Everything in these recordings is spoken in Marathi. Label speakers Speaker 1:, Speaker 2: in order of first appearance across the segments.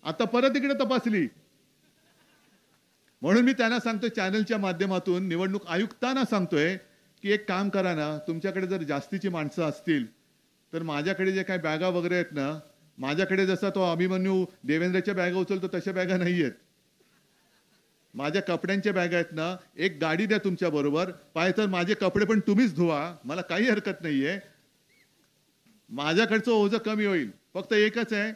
Speaker 1: आता परत इकडे तपासली. म्हणून मी त्यांना सांगतोय चॅनलच्या माध्यमातून, निवडणूक आयुक्तांना सांगतोय की एक काम करा ना, तुमच्याकडे जर जास्तीची माणसं असतील तर माझ्याकडे जे काही बॅगा वगैरे आहेत ना, माझ्याकडे जसा तो अभिमन्यू देवेंद्रच्या बॅगा उचलतो तशा बॅगा नाही आहेत. माझ्या कपड्यांच्या बॅगा आहेत ना, एक गाडी द्या तुमच्या बरोबर, पाहिजे तर माझे कपडे पण तुम्हीच धुवा, मला काही हरकत नाहीये. माझ्याकडचं ओझं कमी होईल. फक्त एकच आहे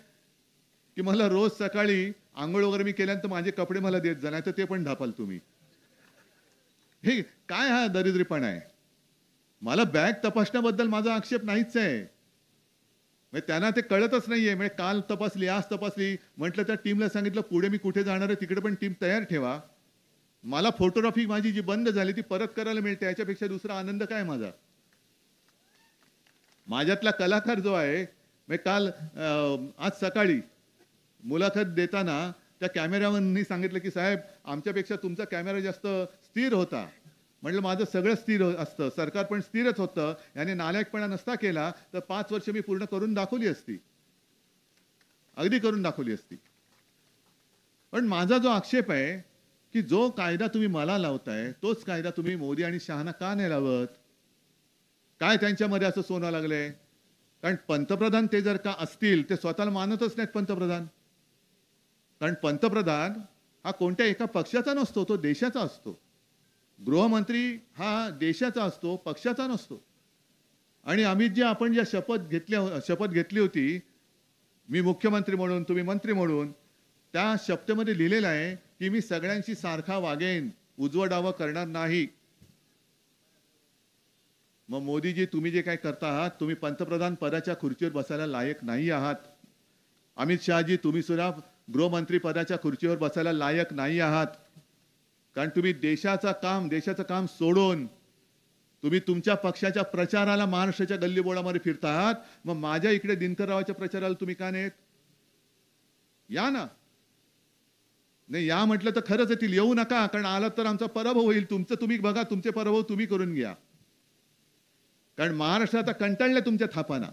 Speaker 1: की मला रोज सकाळी अंघोळ वगैरे मी केल्यानंतर माझे कपडे मला देत जा, नाही तर ते पण ढापाल तुम्ही. हे काय हा दरिद्रीपणा आहे. मला बॅग तपासण्याबद्दल माझा आक्षेप नाहीच आहे. म्हणजे त्यांना ते कळतच नाहीये. म्हणजे काल तपासली, आज तपासली, म्हटलं त्या टीमला सांगितलं पुढे मी कुठे जाणार आहे तिकडे पण टीम तयार ठेवा. मला फोटोग्राफी माझी जी बंद झाली ती परत करायला मिळते, याच्यापेक्षा दुसरा आनंद काय माझा. माझ्यातला कलाकार जो आहे, मी काल आज सकाळी मुलाखत देताना त्या कॅमेरामॅननी सांगितलं की साहेब आमच्यापेक्षा तुमचा कॅमेरा जास्त स्थिर होता. म्हटलं माझं सगळं स्थिर असतं, सरकार पण स्थिरच होतं. याने नालायकपणा नसता केला तर 5 वर्ष मी पूर्ण करून दाखवली असती, अगदी करून दाखवली असती. पण माझा जो आक्षेप आहे की जो कायदा तुम्ही मला लावताय तोच कायदा तुम्ही मोदी आणि शहाना का नाही लावत. काय त्यांच्यामध्ये असं सोनं लागलंय. कारण पंतप्रधान ते जर का असतील ते स्वतःला मानतच नाहीत पंतप्रधान. कारण पंतप्रधान हा कोणत्या एका पक्षाचा नसतो, तो देशाचा असतो. गृहमंत्री हा देशाचा असतो, पक्षाचा नसतो. आणि अमितजी आपण ज्या शपथ घेतली होती, मी मुख्यमंत्री म्हणून तुम्ही मंत्री म्हणून, त्या शपथेमध्ये लिहिलेलं आहे की मी सगळ्यांशी सारखा वागेन, उजवं डावं करणार नाही. मग मोदीजी तुम्ही जे काय करता आहात, तुम्ही पंतप्रधान पदाच्या खुर्चीवर बसायला लायक नाही आहात. अमित शहाजी तुम्ही सुद्धा गृहमंत्री पदाच्या खुर्चीवर बसायला लायक नाही आहात. कारण तुम्ही देशाचं काम सोडून तुम्ही तुमच्या पक्षाच्या प्रचाराला महाराष्ट्राच्या गल्लीबोळामध्ये फिरता आहात. मग माझ्या इकडे दिनकररावाच्या प्रचाराला तुम्ही का नाहीत. या ना. नाही या म्हटलं तर खरंच येतील, येऊ नका. कारण आलात तर आमचा पराभव होईल. तुमचं तुम्ही बघा, तुमचे पराभव तुम्ही करून घ्या. कारण महाराष्ट्र आता कंटाळले तुमच्या थापांना.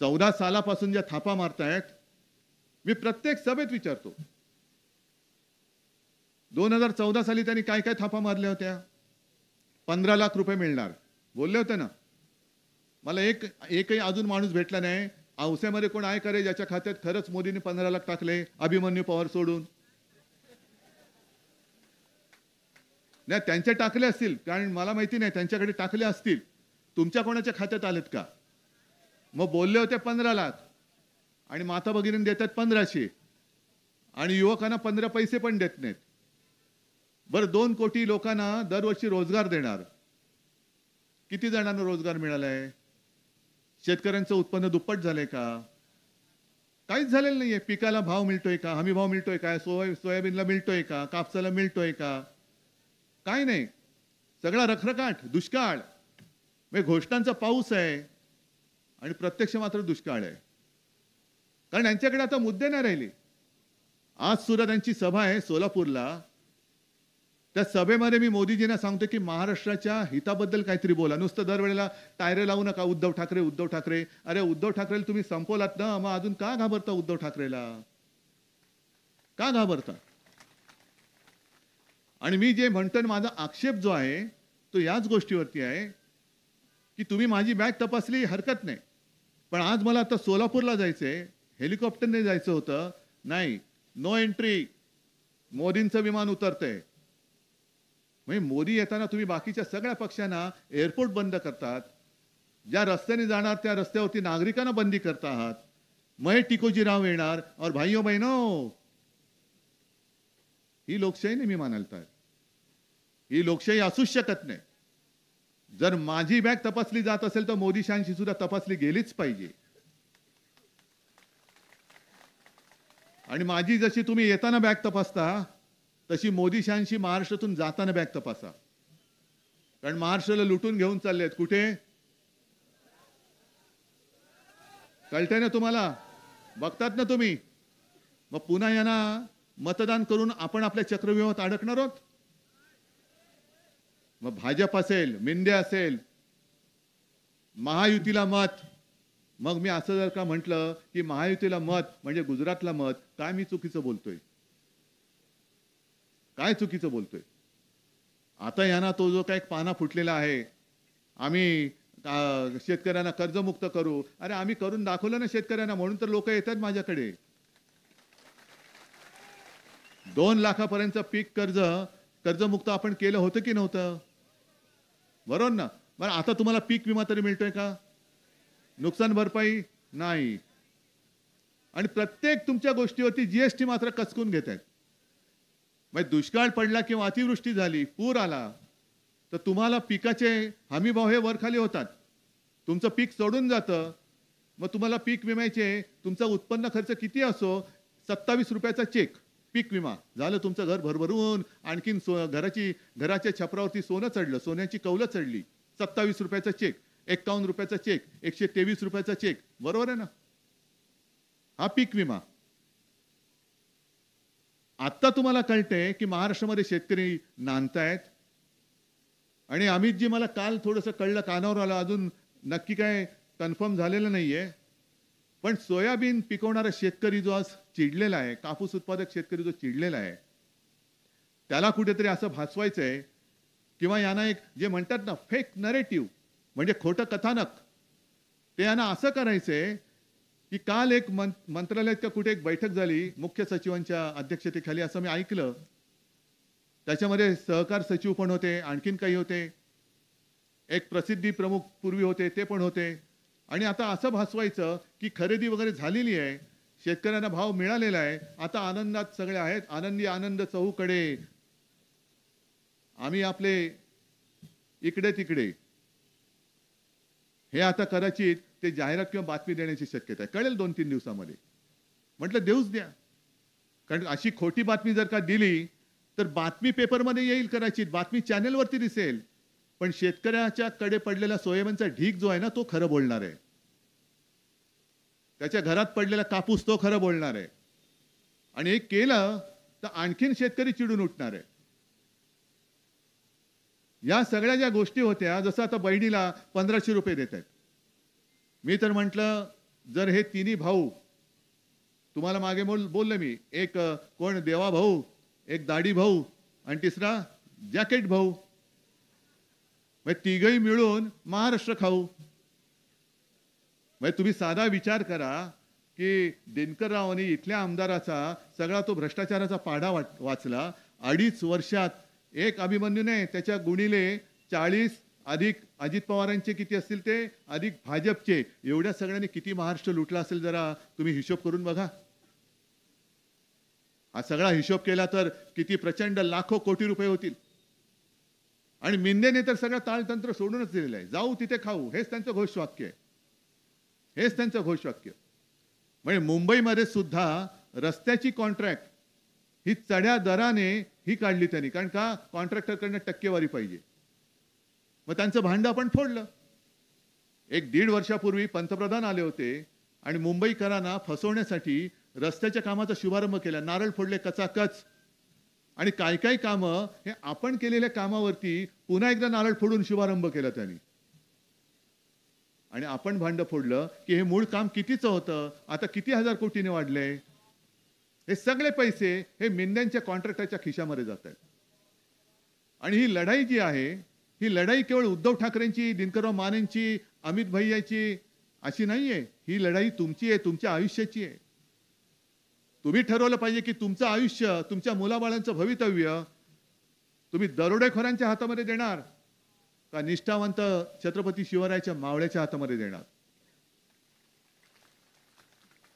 Speaker 1: 14 सालापासून ज्या थापा मारतायत, मी प्रत्येक सभेत विचारतो 2014 साली त्यांनी काय काय थापा मारल्या होत्या. 15 लाख रुपये मिळणार बोलले होते ना. मला एकही अजून माणूस भेटला नाही औस्यामध्ये कोण आहे करे ज्याच्या खात्यात खरंच मोदींनी 15 लाख टाकले अभिमन्यू पवार सोडून. नाही त्यांचे टाकले असतील, कारण मला माहिती नाही, त्यांच्याकडे टाकले असतील. तुमच्या कोणाच्या खात्यात आलेत का. मग बोलले होते 15 लाख आणि माता भगिनींना देतात 1500 आणि युवकांना 15 पैसे पण देत नाहीत. बरं 2 कोटी लोकांना दरवर्षी रोजगार देणार. किती जणांना रोजगार मिळालाय. शेतकऱ्यांचं उत्पन्न दुप्पट झालंय का. काहीच झालेलं नाहीये. पिकाला भाव मिळतोय का, हमी भाव मिळतोय का, सोयाबीनला मिळतोय का, कापसाला मिळतोय का. काय नाही. सगळा रखरखाट, दुष्काळ. म्हणजे घोषणांचा पाऊस आहे आणि प्रत्यक्ष मात्र दुष्काळ आहे. कारण यांच्याकडे आता मुद्दे नाही राहिले. आज सुद्धा त्यांची सभा आहे सोलापूरला. त्या सभेमध्ये मी मोदीजींना सांगतो की महाराष्ट्राच्या हिताबद्दल काहीतरी बोला. नुसतं दरवेळेला टायरे लावू नका उद्धव ठाकरे उद्धव ठाकरे. अरे उद्धव ठाकरेला तुम्ही संपवलात ना, मग अजून का घाबरता उद्धव ठाकरेला. का घाबरता. आणि मी जे म्हणतो माझा आक्षेप जो आहे तो याच गोष्टीवरती आहे की तुम्ही माझी बॅग तपासली हरकत नाही, पण आज मला आता सोलापूरला जायचंय, हेलिकॉप्टरने जायचं होतं. नाही, नो एंट्री. मोदींचं विमान उतरतंय. म्हणजे मोदी येताना तुम्ही बाकीच्या सगळ्या पक्षांना एअरपोर्ट बंद करतात. ज्या रस्त्याने जाणार त्या रस्त्यावरती नागरिकांना बंदी करता आहात. मग टिकोजीराव येणार और भाइयों बहनों, ही लोकशाही नाही मी मानायला तयार. ही लोकशाही असूच शकत नाही. जर माझी बॅग तपासली जात असेल तर मोदी शहांशी सुद्धा तपासली गेलीच पाहिजे. आणि माझी जशी तुम्ही येताना बॅग तपासता तशी मोदी शहांशी महाराष्ट्रातून जाताना बॅग तपासा. कारण महाराष्ट्राला लुटून घेऊन चाललेत. कुठे कळतंय ना तुम्हाला, बघतात ना तुम्ही. मग पुन्हा यांना मतदान करून आपण आपल्या चक्रव्यूहात अडकणार आहोत. मग भाजप असेल, मिंदे असेल, महायुतीला मत, मग मी असं जर का म्हटलं की महायुतीला मत म्हणजे गुजरातला मत, काय मी चुकीचं बोलतोय? काय चुकीचं बोलतोय? आता यांना तो जो काही पाना फुटलेला आहे, आम्ही शेतकऱ्यांना कर्जमुक्त करू. अरे आम्ही करून दाखवलं ना शेतकऱ्यांना, म्हणून तर लोक येतात माझ्याकडे. 2 लाखापर्यंतचं पीक कर्जमुक्त आपण केलं होतं की नव्हतं? बरोबर ना? बरं आता तुम्हाला पीक विमा तरी मिळतोय का? नुकसान भरपाई? नाही. आणि प्रत्येक तुमच्या गोष्टीवरती जी मात्र कचकून घेतायत. म्हणजे दुष्काळ पडला किंवा अतिवृष्टी झाली, पूर आला, तर तुम्हाला पिकाचे हमीभाव हे वरखाली होतात. तुमचं पीक सोडून जातं. मग तुम्हाला पीक विम्याचे तुमचा उत्पन्न खर्च किती असो, ₹27 चा चेक, पीक विमा. झालं तुमचं घर भरभरून, आणखीन घराच्या छपरावरती सोनं चढलं, सोन्याची कौलं चढली. ₹27 चा चेक, ₹51 चा चेक, ₹123 चा चेक. बरोबर आहे ना? हा पीक विमा. आत्ता तुम्हाला कळतंय की महाराष्ट्रामध्ये शेतकरी नांदतायत. आणि अमितजी मला काल थोडंसं कळलं, कानावर आलं, अजून नक्की काय कन्फर्म झालेलं नाहीये. पण सोयाबीन पिकवणारा शेतकरी जो आज चिडलेला आहे, कापूस उत्पादक शेतकरी जो चिडलेला आहे, त्याला कुठेतरी असं भासवायचंय किंवा यांना एक जे म्हणतात ना फेक नरेटिव्ह म्हणजे खोटं कथानक, ते यांना असं करायचंय की काल एक मंत्रालयात का कुठे एक बैठक झाली मुख्य सचिवांच्या अध्यक्षतेखाली, असं मी ऐकलं. त्याच्यामध्ये सहकार सचिव पण होते, आणखीन काही होते, एक प्रसिद्धी प्रमुख पूर्वी होते ते पण होते. आणि आता असं भासवायचं की खरेदी वगैरे झालेली आहे, शेतकऱ्यांना भाव मिळालेला आहे, आता आनंदात सगळे आहेत, आनंदी आनंद चहूकडे, आम्ही आपले इकडे तिकडे. हे आता कदाचित ते जाहिरात किंवा बातमी देण्याची शक्यता आहे. कळेल 2-3 दिवसामध्ये. म्हटलं देऊच द्या. कारण अशी खोटी बातमी जर का दिली तर बातमी पेपरमध्ये येईल कदाचित, बातमी चॅनेलवरती दिसेल, पण शेतकऱ्याच्या कडे पडलेला सोयाबीनचा ढीग जो आहे ना, तो खरं बोलणार आहे. त्याच्या घरात पडलेला कापूस तो खरं बोलणार आहे. आणि हे केलं तर आणखीन शेतकरी चिडून उठणार आहे. या सगळ्या ज्या गोष्टी होत्या, जसं आता बहिणीला ₹1500 देत आहेत. मी तर म्हटलं, जर हे तिन्ही भाऊ, तुम्हाला मागे बोललो मी, एक कोण देवा भाऊ, एक दाढी भाऊ आणि तिसरा जॅकेट भाऊ, मग तिघही मिळून महाराष्ट्र खाऊ. म्हणजे तुम्ही साधा विचार करा की दिनकररावांनी इथल्या आमदाराचा सगळा तो भ्रष्टाचाराचा पाढा वाचला. 2.5 वर्षात एक अभिमन्यू नाही, त्याच्या गुणिले 40 अधिक अजित पवारांचे किती असतील ते, अधिक भाजपचे, एवढ्या सगळ्यांनी किती महाराष्ट्र लुटला असेल जरा तुम्ही हिशोब करून बघा. हा सगळा हिशोब केला तर किती प्रचंड लाखो कोटी रुपये होतील. आणि मिंदेने तर सगळं ताळतंत्र सोडूनच दिलेलं आहे. जाऊ तिथे खाऊ, हेच त्यांचं घोषवाक्य आहे. हेच त्यांचं घोषवाक्य. म्हणजे मुंबईमध्ये सुद्धा रस्त्याची कॉन्ट्रॅक्ट ही चढ्या दराने ही काढली त्यांनी. कारण का? कॉन्ट्रॅक्टरकडनं टक्केवारी पाहिजे. मग त्यांचं भांडं आपण फोडलं. 1-1.5 वर्षापूर्वी पंतप्रधान आले होते आणि मुंबईकरांना फसवण्यासाठी रस्त्याच्या कामाचा शुभारंभ केला. नारळ फोडले कचाकच. आणि काय काय कामं हे आपण केलेल्या कामावरती पुन्हा एकदा नारळ फोडून शुभारंभ केला त्यांनी. आणि आपण भांडं फोडलं की हे मूळ काम कितीचं होतं, आता किती हजार कोटीने वाढले. हे सगळे पैसे हे मिंद्यांच्या कॉन्ट्रॅक्टरच्या खिशामध्ये जात आहेत. आणि ही लढाई जी आहे, ही लढाई केवळ उद्धव ठाकरेंची, दिनकरराव मानेंची, अमित भैयाची अशी नाहीये. ही लढाई तुमची आहे, तुमच्या आयुष्याची आहे. तुम्ही ठरवलं पाहिजे की तुमचं आयुष्य, तुमच्या मुलाबाळांचं भवितव्य तुम्ही दरोडेखोरांच्या हातामध्ये देणार का निष्ठावंत छत्रपती शिवरायाच्या मावळ्याच्या हातामध्ये देणार.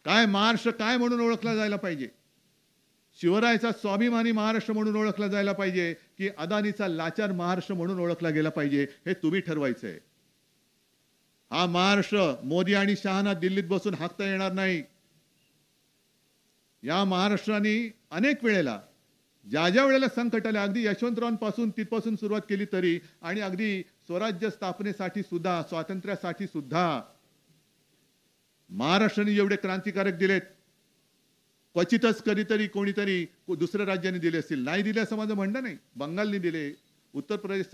Speaker 1: काय महाराष्ट्र काय म्हणून ओळखला जायला पाहिजे. शिवरायाचा स्वाभिमानी महाराष्ट्र म्हणून ओळखला जायला पाहिजे की अदानीचा लाचार महाराष्ट्र म्हणून ओळखला गेला पाहिजे, हे तुम्ही ठरवायचंय. हा महाराष्ट्र मोदी आणि शहाना दिल्लीत बसून हाकता येणार नाही. या महाराष्ट्राने अनेक वेळेला ज्या ज्या वेळेला संकट आले, अगदी यशवंतरावांपासून तिथपासून सुरुवात केली तरी, आणि अगदी स्वराज्य स्थापनेसाठी सुद्धा, स्वातंत्र्यासाठी सुद्धा महाराष्ट्राने एवढे क्रांतिकारक दिलेत. क्वचितच कधीतरी कोणीतरी दुसऱ्या राज्याने दिले असतील, नाही दिले असं माझं म्हणणं नाही. बंगालने दिले, उत्तर प्रदेश